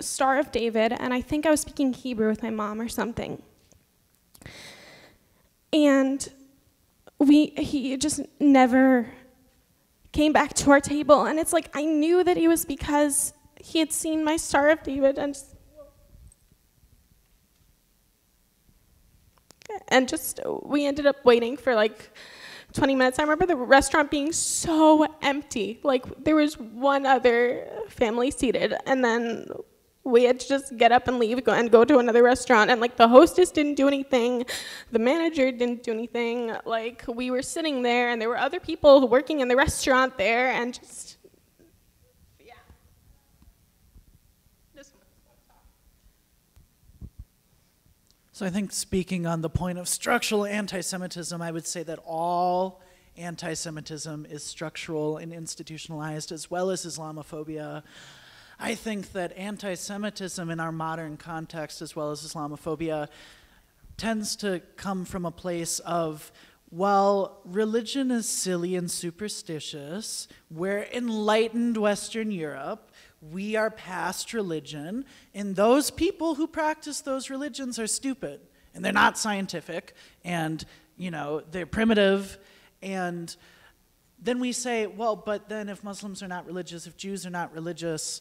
Star of David, and I think I was speaking Hebrew with my mom or something. And he just never came back to our table. And it's like, I knew that it was because he had seen my Star of David, and just we ended up waiting for like 20 minutes. I remember the restaurant being so empty. Like, there was one other family seated, and then we had to just get up and leave and go to another restaurant. And like, the hostess didn't do anything, the manager didn't do anything. Like, we were sitting there, and there were other people working in the restaurant there, and just, yeah. So I think, speaking on the point of structural anti-Semitism, I would say that all anti-Semitism is structural and institutionalized, as well as Islamophobia. I think that anti-Semitism in our modern context, as well as Islamophobia, tends to come from a place of, well, religion is silly and superstitious. We're enlightened Western Europe. We are past religion. And those people who practice those religions are stupid. And they're not scientific. And, you know, they're primitive. And then we say, well, but then if Muslims are not religious, if Jews are not religious,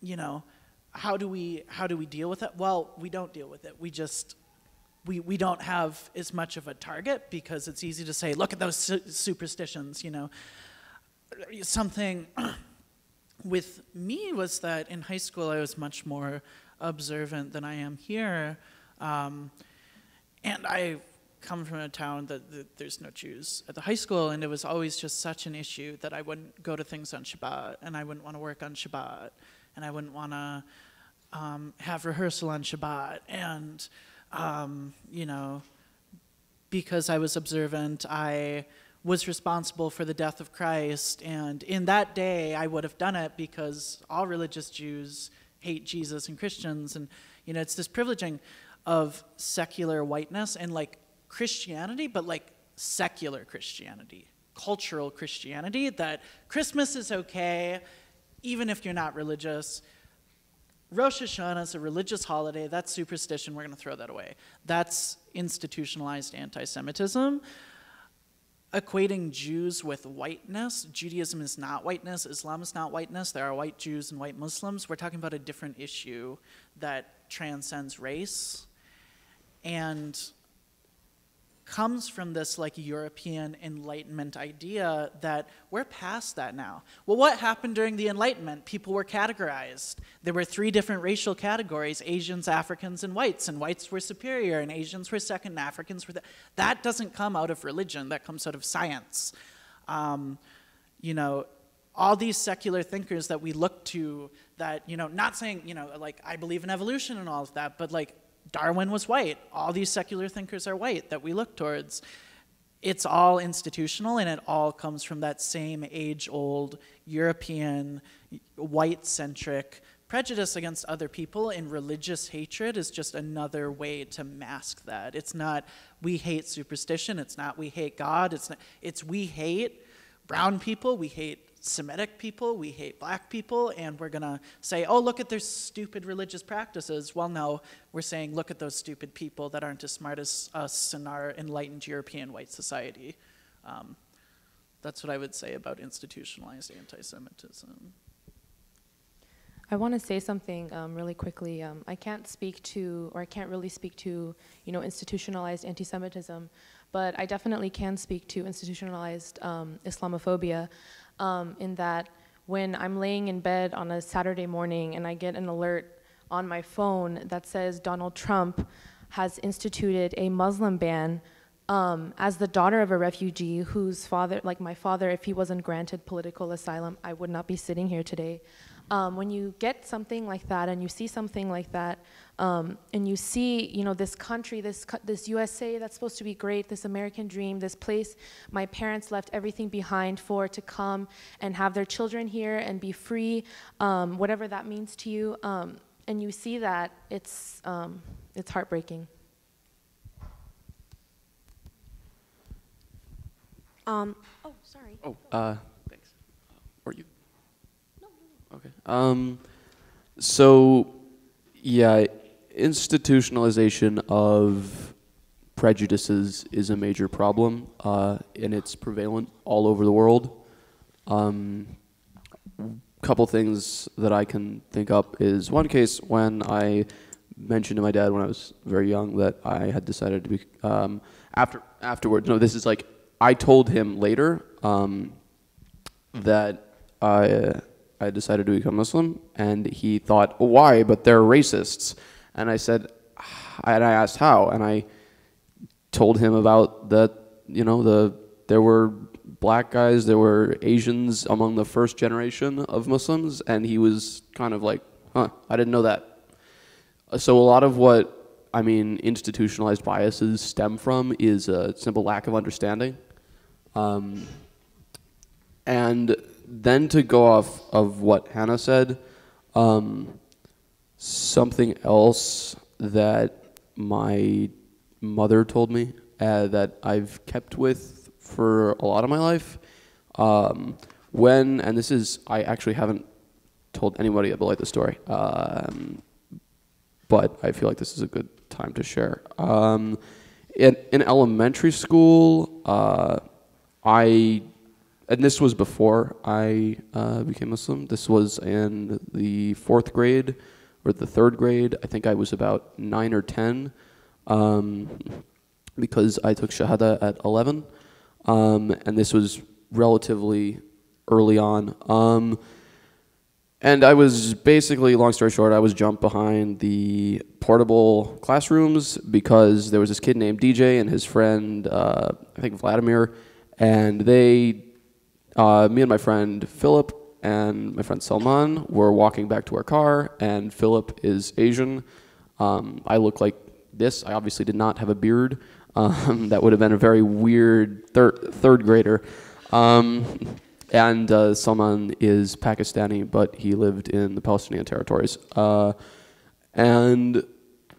you know, how do we deal with it? Well, we don't deal with it. We don't have as much of a target, because it's easy to say, look at those superstitions, you know. Something with me was that in high school I was much more observant than I am here. And I come from a town that there's no Jews at the high school, and it was always just such an issue that I wouldn't go to things on Shabbat, and I wouldn't want to work on Shabbat, and I wouldn't want to have rehearsal on Shabbat. And, you know, because I was observant, I was responsible for the death of Christ. And in that day, I would have done it because all religious Jews hate Jesus and Christians. And, you know, it's this privileging of secular whiteness and, like, Christianity, but, like, secular Christianity, cultural Christianity, that Christmas is okay, even if you're not religious. Rosh Hashanah is a religious holiday. That's superstition. We're going to throw that away. That's institutionalized anti-Semitism. Equating Jews with whiteness. Judaism is not whiteness. Islam is not whiteness. There are white Jews and white Muslims. We're talking about a different issue that transcends race and comes from this, like, European Enlightenment idea that we're past that now. Well, what happened during the Enlightenment? People were categorized. There were 3 different racial categories: Asians, Africans, and whites were superior, and Asians were second, and Africans were that doesn't come out of religion, that comes out of science. You know, all these secular thinkers that we look to, that, you know, not saying, you know, like, I believe in evolution and all of that, but, like, Darwin was white. All these secular thinkers are white that we look towards. It's all institutional, and it all comes from that same age-old European, white-centric prejudice against other people, and religious hatred is just another way to mask that. It's not we hate superstition. It's not we hate God. It's we hate brown people. We hate Semitic people, we hate black people, and we're going to say, oh, look at their stupid religious practices. Well, no, we're saying, look at those stupid people that aren't as smart as us in our enlightened European white society. That's what I would say about institutionalized anti-Semitism. I want to say something really quickly. I can't really speak to, you know, institutionalized anti-Semitism, but I definitely can speak to institutionalized Islamophobia. In that when I'm laying in bed on a Saturday morning and I get an alert on my phone that says Donald Trump has instituted a Muslim ban, as the daughter of a refugee whose father, like my father, if he wasn't granted political asylum, I would not be sitting here today. When you get something like that and you see something like that, and you see, you know, this country, this USA that's supposed to be great, this American dream, this place my parents left everything behind for, to come and have their children here and be free, whatever that means to you, and you see that, it's heartbreaking. Oh, sorry. Oh, thanks. Or you? No. Okay. So, yeah, institutionalization of prejudices is a major problem, and it's prevalent all over the world. Couple things that I can think up is one case when I mentioned to my dad when I was very young that I had decided to be afterwards. No, this is like I told him later that I decided to become Muslim, and he thought, why? But they're racists. And I said, and I asked how, and I told him about that. There were black guys, there were Asians among the first generation of Muslims, and he was kind of like, huh, I didn't know that. So a lot of what, institutionalized biases stem from is a simple lack of understanding. And then to go off of what Hannah said, something else that my mother told me that I've kept with for a lot of my life, and this is, I actually haven't told anybody about the story, but I feel like this is a good time to share. In elementary school, and this was before I became Muslim. This was in the 4th grade or the 3rd grade. I think I was about 9 or 10, because I took Shahada at 11, and this was relatively early on. And I was basically, long story short, I was jumped behind the portable classrooms because there was this kid named DJ and his friend, I think Vladimir, and me and my friend Philip and my friend Salman were walking back to our car, and Philip is Asian. I look like this. I obviously did not have a beard. That would have been a very weird third grader. And Salman is Pakistani, but he lived in the Palestinian territories. And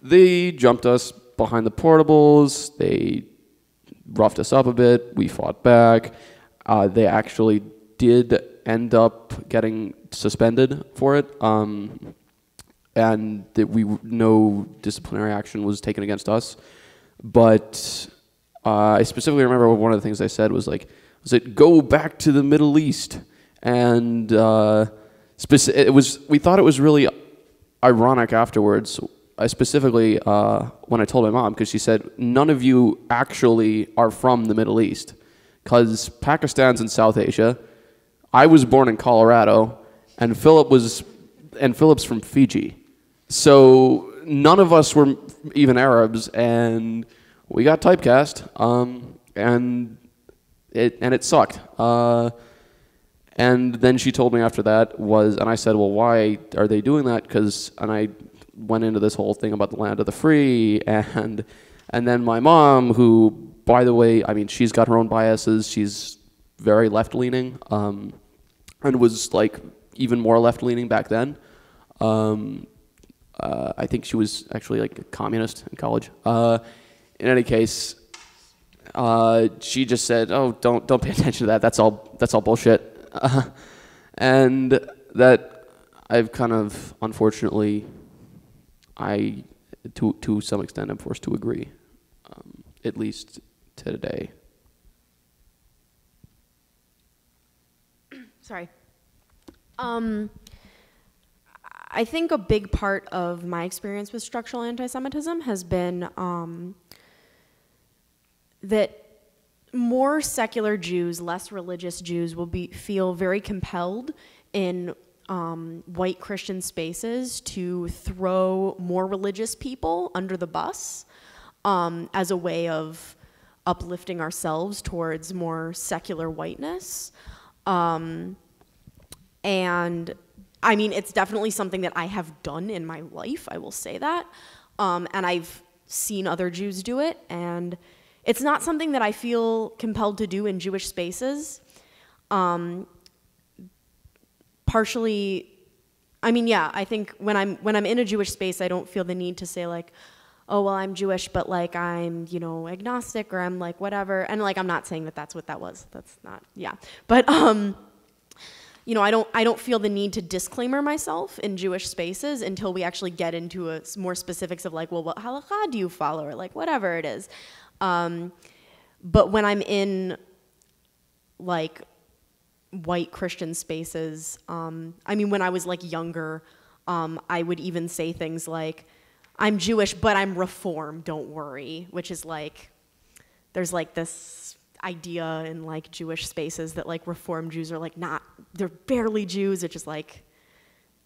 they jumped us behind the portables. They roughed us up a bit. We fought back. They actually did end up getting suspended for it. And no disciplinary action was taken against us. But I specifically remember one of the things they said was go back to the Middle East, and we thought it was really ironic afterwards. I specifically when I told my mom, because she said none of you actually are from the Middle East, because Pakistan's in South Asia. I was born in Colorado, and Philip's from Fiji, so none of us were even Arabs, and we got typecast, and it sucked. And then she told me after that and I said, well, why are they doing that? And I went into this whole thing about the land of the free, and then my mom, who, by the way, she's got her own biases. She's very left-leaning, and was even more left-leaning back then. I think she was actually a communist in college. In any case, she just said, "Oh, don't pay attention to that. That's all bullshit." And that I've kind of, unfortunately, to some extent, I'm forced to agree, at least to today. Sorry. I think a big part of my experience with structural anti-Semitism has been that more secular Jews, less religious Jews, will feel very compelled in white Christian spaces to throw more religious people under the bus as a way of uplifting ourselves towards more secular whiteness. And it's definitely something that I have done in my life, I will say that. And I've seen other Jews do it, and it's not something that I feel compelled to do in Jewish spaces. Partially, I think when I'm in a Jewish space, I don't feel the need to say oh, well, I'm Jewish, but I'm, agnostic, or I'm whatever. And I'm not saying that that's what that was. That's not, yeah. But you know, I don't feel the need to disclaimer myself in Jewish spaces until we actually get into more specifics of like, well, what halakha do you follow, or like whatever it is. But when I'm in like white Christian spaces, I mean, when I was like younger, I would even say things like, I'm Jewish, but I'm Reform, don't worry, which is like, there's like this idea in like Jewish spaces that like Reform Jews are like they're barely Jews. It's just like,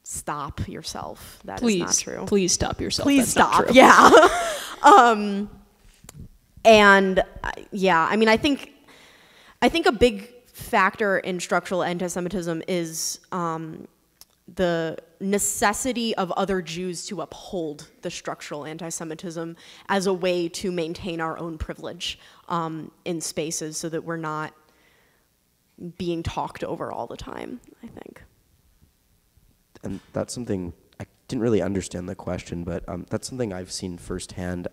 stop yourself. That is not true. Please stop yourself. Please That's stop. not true. Yeah. And yeah, I mean, I think a big factor in structural anti-Semitism is the necessity of other Jews to uphold the structural anti-Semitism as a way to maintain our own privilege in spaces, so that we're not being talked over all the time, I think. And that's something, I didn't really understand the question, but that's something I've seen firsthand.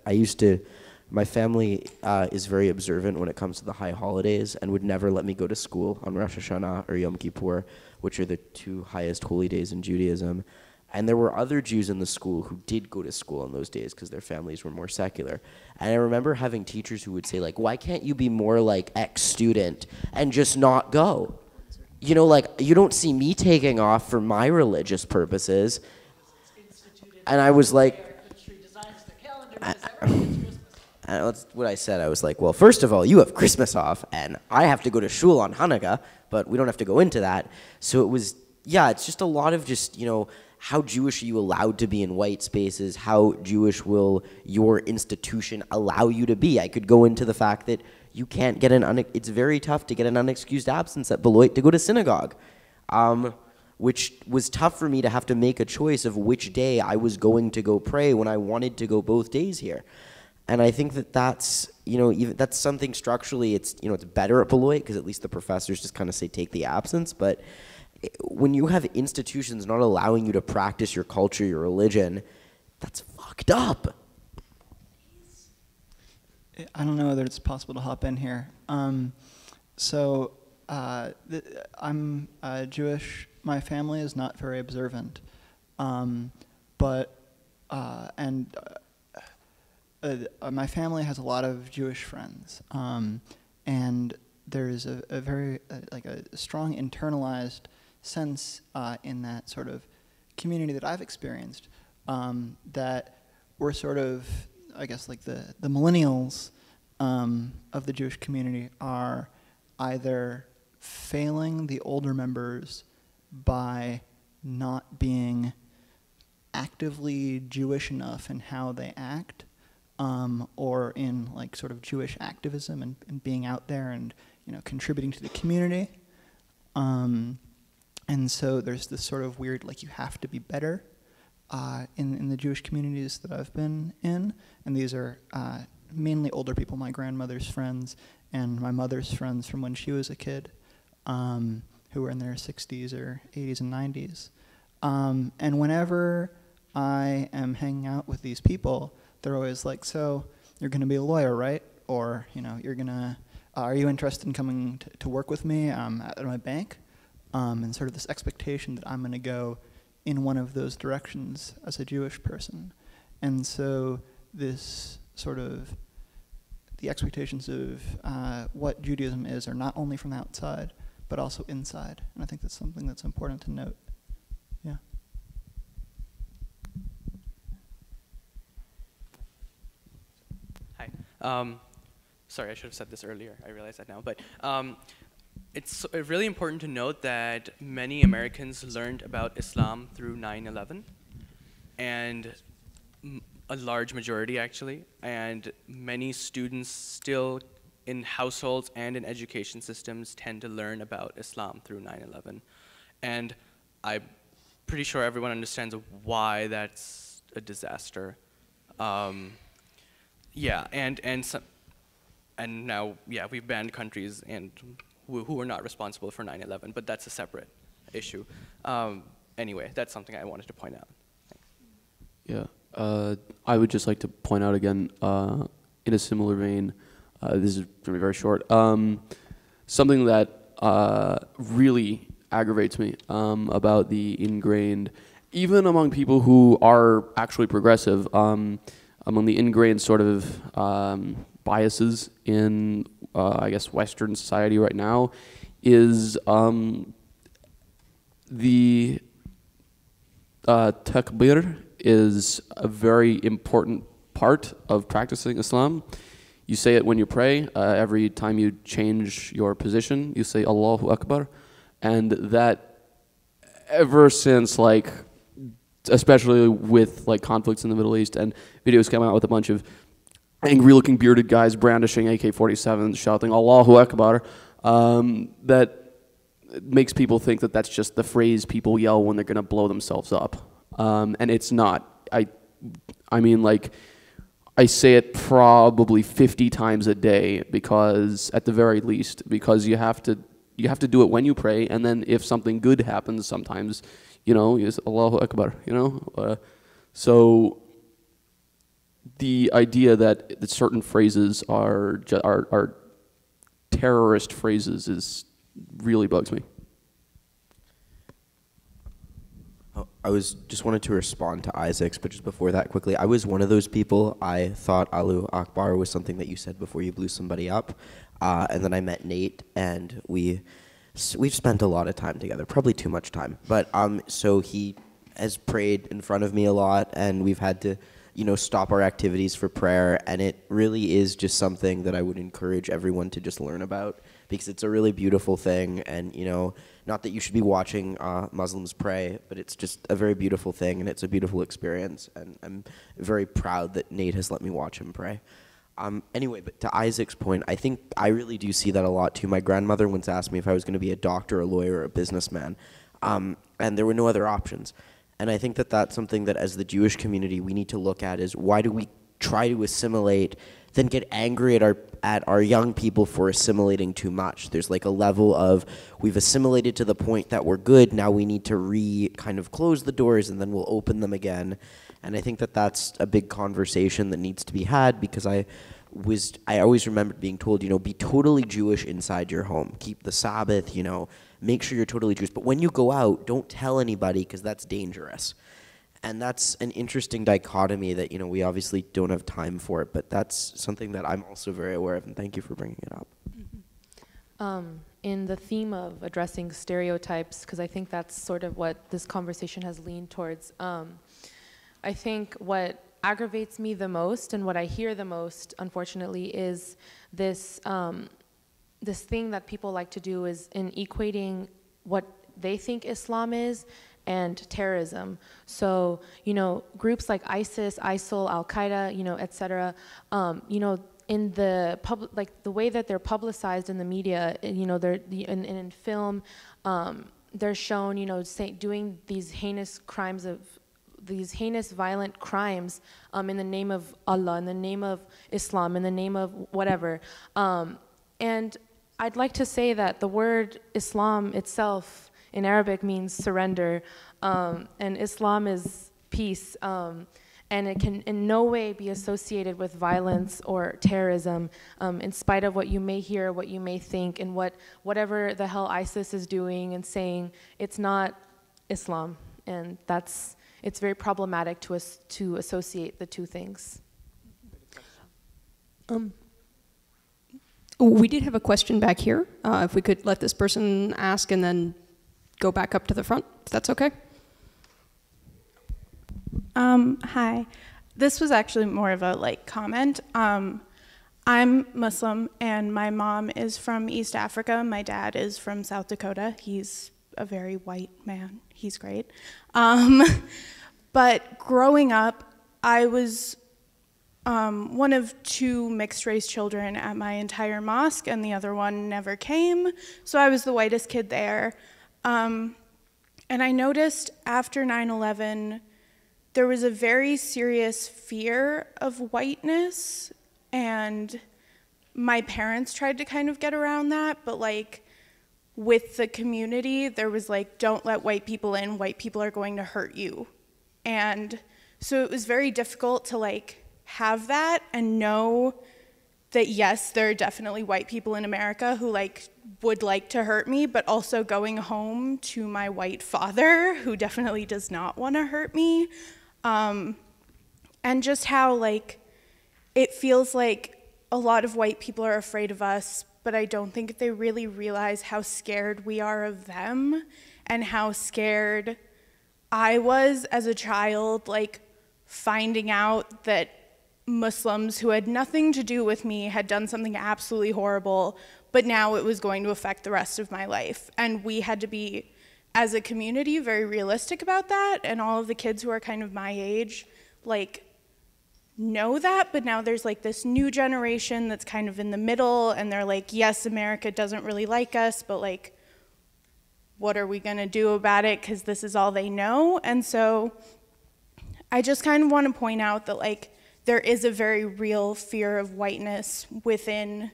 My family is very observant when it comes to the high holidays and would never let me go to school on Rosh Hashanah or Yom Kippur, which are the two highest holy days in Judaism. And there were other Jews in the school who did go to school on those days because their families were more secular. And I remember having teachers who would say, like, why can't you be more like X student and just not go? You know, like, you don't see me taking off for my religious purposes. And I was like, and that's what I said. I was like, well, first of all, you have Christmas off, and I have to go to shul on Hanukkah, but we don't have to go into that. So it was, yeah, it's just a lot of just, you know, how Jewish are you allowed to be in white spaces? How Jewish will your institution allow you to be? I could go into the fact that you can't get it's very tough to get an unexcused absence at Beloit to go to synagogue, which was tough for me to have to make a choice of which day I was going to go pray when I wanted to go both days here. And I think that that's, you know, even that's something structurally, it's, you know, it's better at Beloit because at least the professors just kind of say take the absence. But when you have institutions not allowing you to practice your culture, your religion, that's fucked up. I don't know whether it's possible to hop in here. I'm Jewish. My family is not very observant, my family has a lot of Jewish friends, and there's a very a strong internalized sense in that sort of community that I've experienced, that we're sort of, I guess, like the millennials of the Jewish community are either failing the older members by not being actively Jewish enough in how they act, or in like sort of Jewish activism and being out there and, you know, contributing to the community. And so there's this sort of weird, like, you have to be better in the Jewish communities that I've been in. And these are mainly older people, my grandmother's friends and my mother's friends from when she was a kid, who were in their 60s or 80s and 90s. And whenever I am hanging out with these people, they're always like, so you're going to be a lawyer, right? Or, you know, you're going to, are you interested in coming to work with me at my bank? And sort of this expectation that I'm going to go in one of those directions as a Jewish person. And so this sort of, the expectations of what Judaism is are not only from the outside, but also inside. And I think that's something that's important to note. Yeah. Hi. Sorry, I should have said this earlier. I realize that now. But it's really important to note that many Americans learned about Islam through 9/11, and a large majority, actually, and many students still in households and in education systems tend to learn about Islam through 9/11. And I'm pretty sure everyone understands why that's a disaster. Yeah, and now, yeah, we've banned countries and who are not responsible for 9/11, but that's a separate issue. Anyway, that's something I wanted to point out. Thanks. Yeah, I would just like to point out again, in a similar vein, this is going to be very short, something that really aggravates me about the ingrained, even among people who are actually progressive, among the ingrained sort of biases in, I guess, Western society right now, is the takbir is a very important part of practicing Islam. You say it when you pray. Every time you change your position, you say Allahu Akbar. And that, ever since, like, especially with like conflicts in the Middle East, and videos come out with a bunch of angry-looking bearded guys brandishing AK-47s, shouting Allahu Akbar, that makes people think that that's just the phrase people yell when they're going to blow themselves up. And it's not. I mean, like, I say it probably 50 times a day, because, at the very least, because you have to do it when you pray, and then if something good happens sometimes, you know, is Allahu Akbar, you know? So the idea that certain phrases are terrorist phrases really bugs me. I just wanted to respond to Isaac's, but just before that, quickly, I was one of those people. I thought Allahu Akbar was something that you said before you blew somebody up, and then I met Nate, and we've spent a lot of time together, probably too much time. But so he has prayed in front of me a lot, and we've had to, you know, stop our activities for prayer, and it really is just something that I would encourage everyone to just learn about, because it's a really beautiful thing, and, you know, not that you should be watching Muslims pray, but it's just a very beautiful thing, and it's a beautiful experience, and I'm very proud that Nate has let me watch him pray. Anyway, but to Isaac's point, I think I really do see that a lot too. My grandmother once asked me if I was going to be a doctor, a lawyer, or a businessman, and there were no other options. And I think that that's something that as the Jewish community we need to look at, is why do we try to assimilate, then get angry at our young people for assimilating too much? There's like a level of, we've assimilated to the point that we're good, now we need to kind of close the doors and then we'll open them again. And I think that that's a big conversation that needs to be had, because I always remembered being told, you know, be totally Jewish inside your home. Keep the Sabbath, you know, make sure you're totally Jewish. But when you go out, don't tell anybody, because that's dangerous. And that's an interesting dichotomy that, you know, we obviously don't have time for it, but that's something that I'm also very aware of, and thank you for bringing it up. In the theme of addressing stereotypes, because I think that's sort of what this conversation has leaned towards, I think what aggravates me the most and what I hear the most, unfortunately, is this this thing that people like to do is in equating what they think Islam is and terrorism. So, you know, groups like ISIS, ISIL, Al-Qaeda, you know, et cetera, you know, in the like the way that they're publicized in the media, you know, they're in film, they're shown, you know, doing these heinous crimes of these heinous violent crimes in the name of Allah, in the name of Islam, in the name of whatever. And I'd like to say that the word Islam itself in Arabic means surrender, and Islam is peace, and it can in no way be associated with violence or terrorism, in spite of what you may hear, what you may think, and whatever the hell ISIS is doing and saying. It's not Islam, and it's very problematic to associate the two things. We did have a question back here. If we could let this person ask and then go back up to the front, if that's okay. Hi. This was actually more of a comment. I'm Muslim, and my mom is from East Africa. My dad is from South Dakota. He's a very white man. He's great. But growing up, I was one of 2 mixed-race children at my entire mosque, and the other one never came, so I was the whitest kid there. And I noticed after 9/11, there was a very serious fear of whiteness, and my parents tried to kind of get around that, but with the community, there was don't let white people in, white people are going to hurt you. And so it was very difficult to have that and know that yes, there are definitely white people in America who like would like to hurt me, but also going home to my white father who definitely does not want to hurt me. And just how like it feels like a lot of white people are afraid of us, but I don't think they really realize how scared we are of them and how scared I was as a child, like finding out that Muslims who had nothing to do with me had done something absolutely horrible, but now it was going to affect the rest of my life. And we had to be, as a community, very realistic about that. And all of the kids who are kind of my age, like, know that, but now there's like this new generation that's kind of in the middle, and they're like, yes, America doesn't really like us, but like, what are we gonna do about it? Because this is all they know. And so I just kind of want to point out that like, there is a very real fear of whiteness within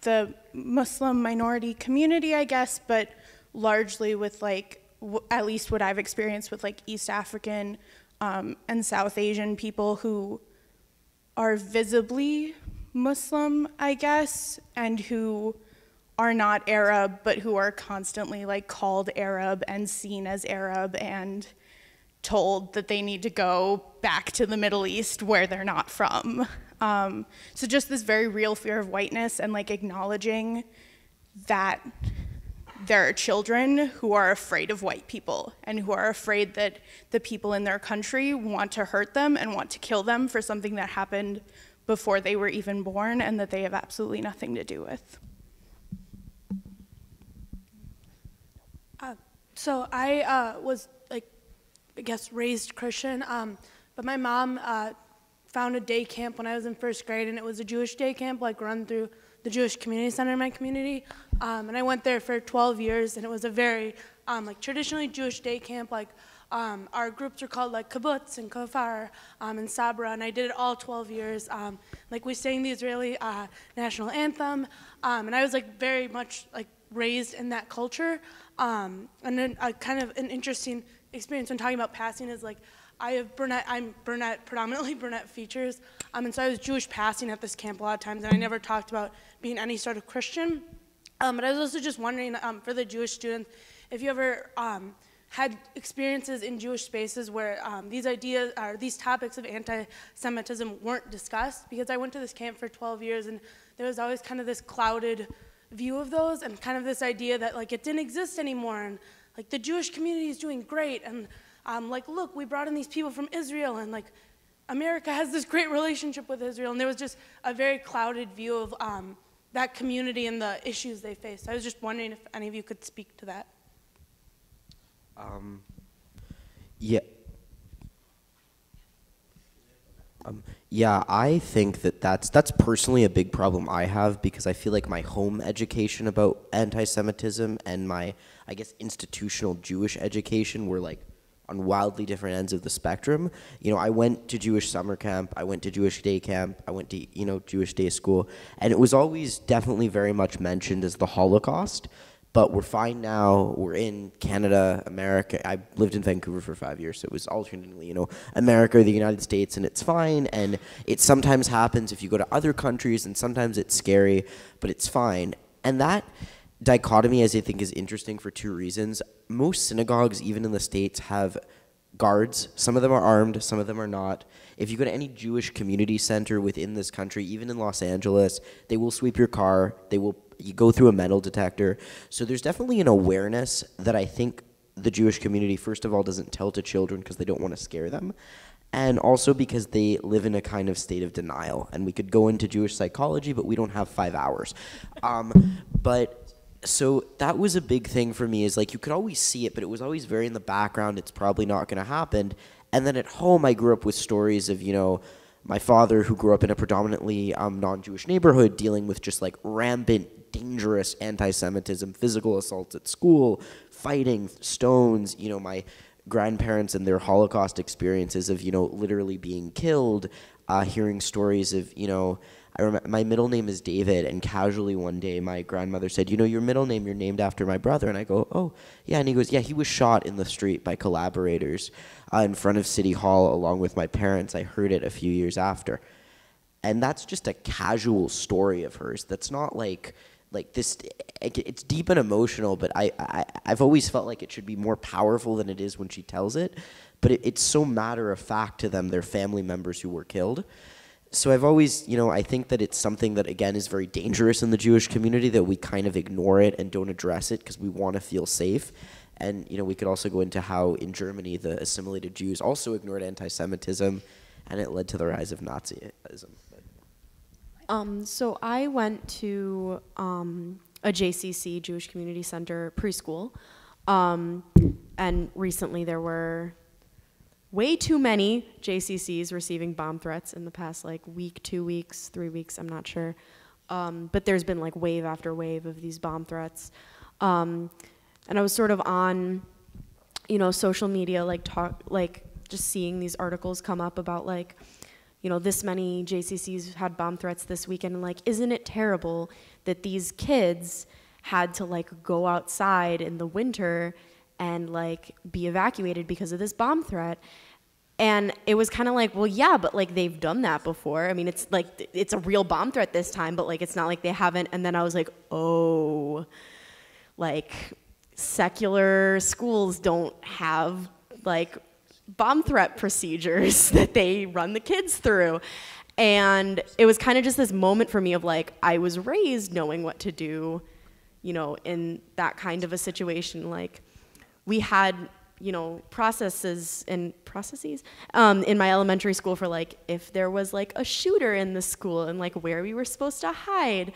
the Muslim minority community, I guess, but largely with like, at least what I've experienced with like East African and South Asian people who are visibly Muslim, I guess, and who are not Arab, but who are constantly like called Arab and seen as Arab and told that they need to go back to the Middle East where they're not from. So just this very real fear of whiteness and like acknowledging that there are children who are afraid of white people and who are afraid that the people in their country want to hurt them and want to kill them for something that happened before they were even born and that they have absolutely nothing to do with. So I was like, I guess, raised Christian, but my mom found a day camp when I was in first grade, and it was a Jewish day camp, like run through the Jewish community center in my community, and I went there for 12 years, and it was a very like traditionally Jewish day camp. Like our groups were called like kibbutz and kofar and sabra, and I did it all 12 years. Like we sang the Israeli national anthem, and I was like very much like raised in that culture. And then kind of an interesting experience when talking about passing is like I'm brunette, predominantly brunette features, and so I was Jewish passing at this camp a lot of times, and I never talked about being any sort of Christian. But I was also just wondering for the Jewish students, if you ever had experiences in Jewish spaces where these ideas or these topics of anti-Semitism weren't discussed, because I went to this camp for 12 years, and there was always kind of this clouded view of those, and kind of this idea that like it didn't exist anymore, and like the Jewish community is doing great, and like look, we brought in these people from Israel, and like America has this great relationship with Israel, and there was just a very clouded view of that community and the issues they faced. I was just wondering if any of you could speak to that. Yeah. Yeah, I think that's personally a big problem I have, because I feel like my home education about anti-Semitism and my, I guess, institutional Jewish education were like on wildly different ends of the spectrum. You know, I went to Jewish summer camp, I went to Jewish day camp, I went to, you know, Jewish day school, and it was always definitely very much mentioned as the Holocaust. But we're fine now. We're in Canada, America. I lived in Vancouver for 5 years, so it was alternately, you know, America or the United States, and it's fine. And it sometimes happens if you go to other countries, and sometimes it's scary, but it's fine. And that dichotomy, as I think, is interesting for two reasons. Most synagogues, even in the States, have guards. Some of them are armed, some of them are not. If you go to any Jewish community center within this country, even in Los Angeles, they will sweep your car. You go through a metal detector. So there's definitely an awareness that I think the Jewish community, first of all, doesn't tell to children because they don't want to scare them, and also because they live in a kind of state of denial. And we could go into Jewish psychology, but we don't have 5 hours. So that was a big thing for me, is like you could always see it, but it was always very in the background. It's probably not going to happen. And then at home, I grew up with stories of, you know, my father, who grew up in a predominantly non-Jewish neighborhood, dealing with just like rampant, dangerous anti-Semitism, physical assaults at school, fighting, stones, you know, my grandparents and their Holocaust experiences of, you know, literally being killed. hearing stories of, you know, I remember my middle name is David, and casually one day my grandmother said, you know, your middle name, you're named after my brother. And I go, oh, yeah. And he goes, yeah, he was shot in the street by collaborators in front of City Hall along with my parents. I heard it a few years after. And that's just a casual story of hers. That's not like this, it's deep and emotional, but I've always felt like it should be more powerful than it is when she tells it. But it's so matter of fact to them, their family members who were killed. So I've always, you know, I think that it's something that, again, is very dangerous in the Jewish community, that we kind of ignore it and don't address it because we want to feel safe. And, you know, we could also go into how in Germany the assimilated Jews also ignored anti-Semitism, and it led to the rise of Nazism. So I went to a JCC, Jewish Community Center preschool, and recently there were way too many JCCs receiving bomb threats in the past like week, 2 weeks, 3 weeks, I'm not sure. But there's been like wave after wave of these bomb threats. And I was sort of on, you know, social media, like just seeing these articles come up about like, you know, this many JCCs had bomb threats this weekend, and like, isn't it terrible that these kids had to like go outside in the winter and like be evacuated because of this bomb threat? And it was kind of like, well, yeah, but like they've done that before. I mean, it's like, it's a real bomb threat this time, but like, it's not like they haven't. And then I was like, oh, like secular schools don't have like bomb threat procedures that they run the kids through. And it was kind of just this moment for me of like, I was raised knowing what to do, you know, in that kind of a situation. Like, we had, you know, processes in my elementary school for like, if there was like a shooter in the school and like where we were supposed to hide.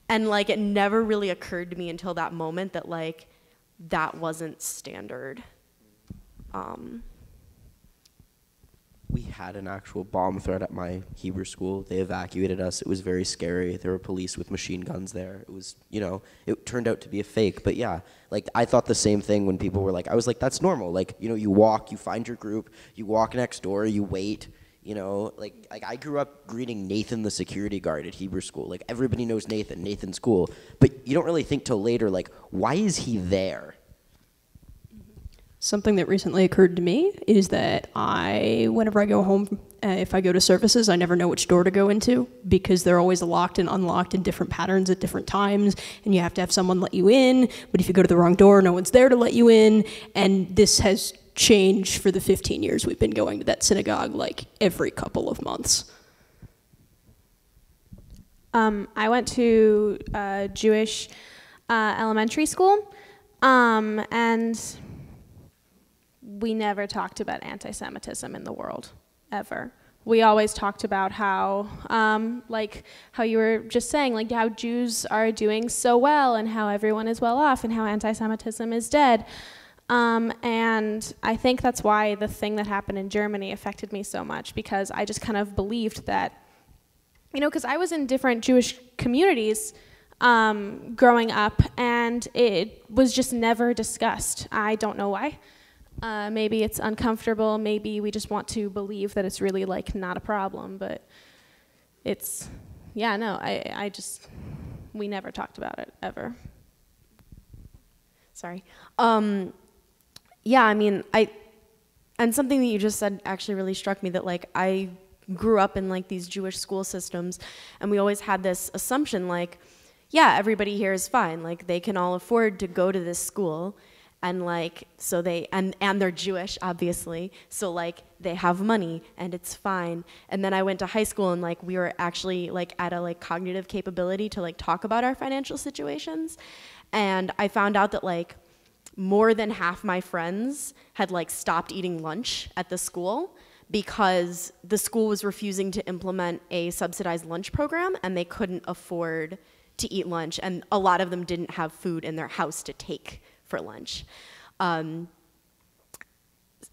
And like, it never really occurred to me until that moment that like, that wasn't standard. We had an actual bomb threat at my Hebrew school. They evacuated us. It was very scary. There were police with machine guns there. It was, you know, it turned out to be a fake. But yeah, like I thought the same thing when people were like, I was like, that's normal. Like, you know, you walk, you find your group, you walk next door, you wait, you know. Like I grew up greeting Nathan the security guard at Hebrew school. Like everybody knows Nathan's cool. But you don't really think till later, like, why is he there? Something that recently occurred to me is that whenever I go home, if I go to services, I never know which door to go into because they're always locked and unlocked in different patterns at different times, and you have to have someone let you in, but if you go to the wrong door, no one's there to let you in, and this has changed for the 15 years we've been going to that synagogue like every couple of months. I went to a Jewish elementary school, and we never talked about anti-Semitism in the world, ever. We always talked about how, like how you were just saying, like how Jews are doing so well and how everyone is well off and how anti-Semitism is dead. And I think that's why the thing that happened in Germany affected me so much, because I just kind of believed that, you know, because I was in different Jewish communities growing up, and it was just never discussed. I don't know why. Maybe it's uncomfortable, maybe we just want to believe that it's really like not a problem, but it's, yeah, no, we never talked about it, ever. Sorry. Yeah, I mean, and something that you just said actually really struck me, that like I grew up in like these Jewish school systems, and we always had this assumption like, yeah, everybody here is fine, like they can all afford to go to this school. And like, so and they're Jewish, obviously, so like they have money and it's fine. And then I went to high school, and like we were actually like at a like cognitive capability to like talk about our financial situations. And I found out that like more than half my friends had like stopped eating lunch at the school because the school was refusing to implement a subsidized lunch program, and they couldn't afford to eat lunch. And a lot of them didn't have food in their house to take for lunch. And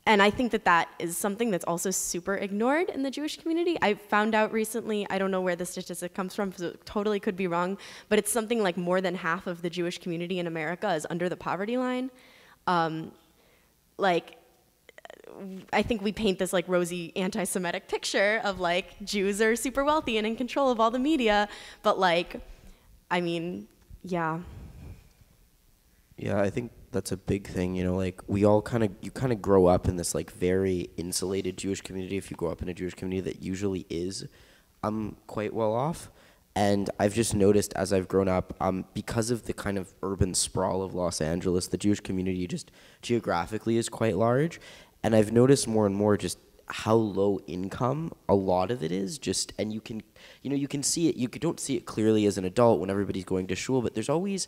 I think that that is something that's also super ignored in the Jewish community. I found out recently, I don't know where the statistic comes from, so it totally could be wrong, but it's something like more than half of the Jewish community in America is under the poverty line. Like, I think we paint this like rosy anti-Semitic picture of like Jews are super wealthy and in control of all the media, but like, I mean, yeah. Yeah, I think that's a big thing, you know, like you kind of grow up in this like very insulated Jewish community if you grow up in a Jewish community that usually is quite well off. And I've just noticed as I've grown up, because of the kind of urban sprawl of Los Angeles, the Jewish community just geographically is quite large. And I've noticed more and more just how low income a lot of it is, just, and you can see it, you don't see it clearly as an adult when everybody's going to shul, but there's always,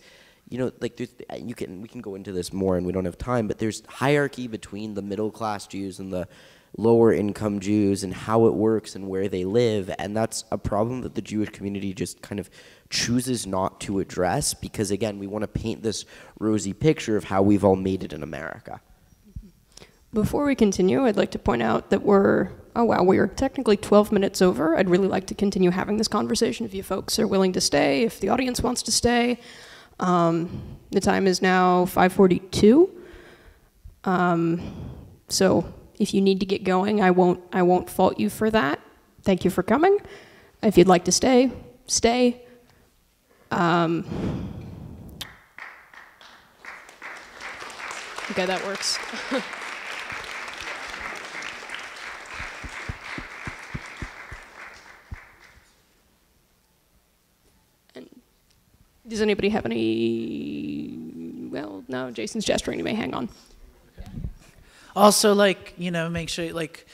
you know, like we can go into this more and we don't have time, but there's hierarchy between the middle class Jews and the lower income Jews and how it works and where they live, and that's a problem that the Jewish community just kind of chooses not to address because, again, we want to paint this rosy picture of how we've all made it in America. Before we continue, I'd like to point out that we're technically 12 minutes over. I'd really like to continue having this conversation if you folks are willing to stay, if the audience wants to stay. The time is now 5:42. So if you need to get going, I won't fault you for that. Thank you for coming. If you'd like to stay, stay. Okay, that works. Does anybody have any? Well, no, Jason's gesturing to me. Hang on. Also, like, you know, make sure, like,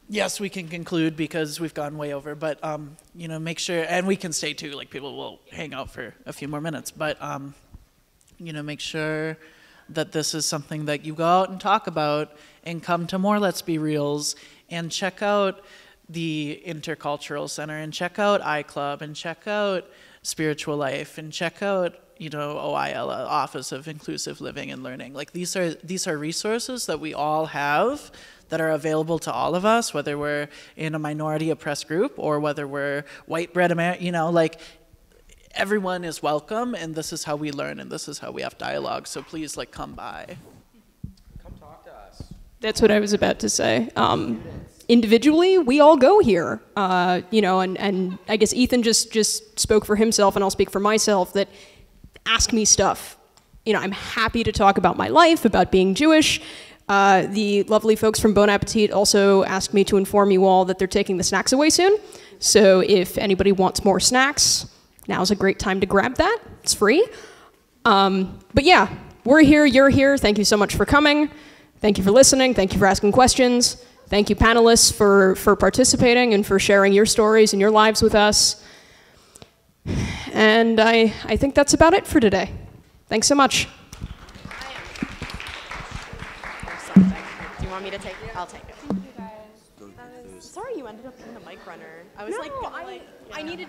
yes, we can conclude because we've gone way over, but, you know, make sure, and we can stay too, like, people will hang out for a few more minutes, but, you know, make sure that this is something that you go out and talk about and come to more Let's Be Reals and check out the Intercultural Center and check out iClub and check out Spiritual Life and check out, you know, OILA, Office of Inclusive Living and Learning. Like these are resources that we all have that are available to all of us, whether we're in a minority oppressed group or whether we're white bread American, you know, like everyone is welcome and this is how we learn and this is how we have dialogue. So please, like, come by. Come talk to us. That's what I was about to say. Individually, we all go here, you know, and I guess Ethan just spoke for himself, and I'll speak for myself, that ask me stuff. You know, I'm happy to talk about my life, about being Jewish. The lovely folks from Bon Appetit also asked me to inform you all that they're taking the snacks away soon. So if anybody wants more snacks, now's a great time to grab that. It's free. But yeah, we're here, you're here. Thank you so much for coming. Thank you for listening. Thank you for asking questions. Thank you, panelists, for participating and for sharing your stories and your lives with us. And I think that's about it for today. Thanks so much. Do you want me to take it? I'll take it. Sorry you ended up being the mic runner. I was I needed to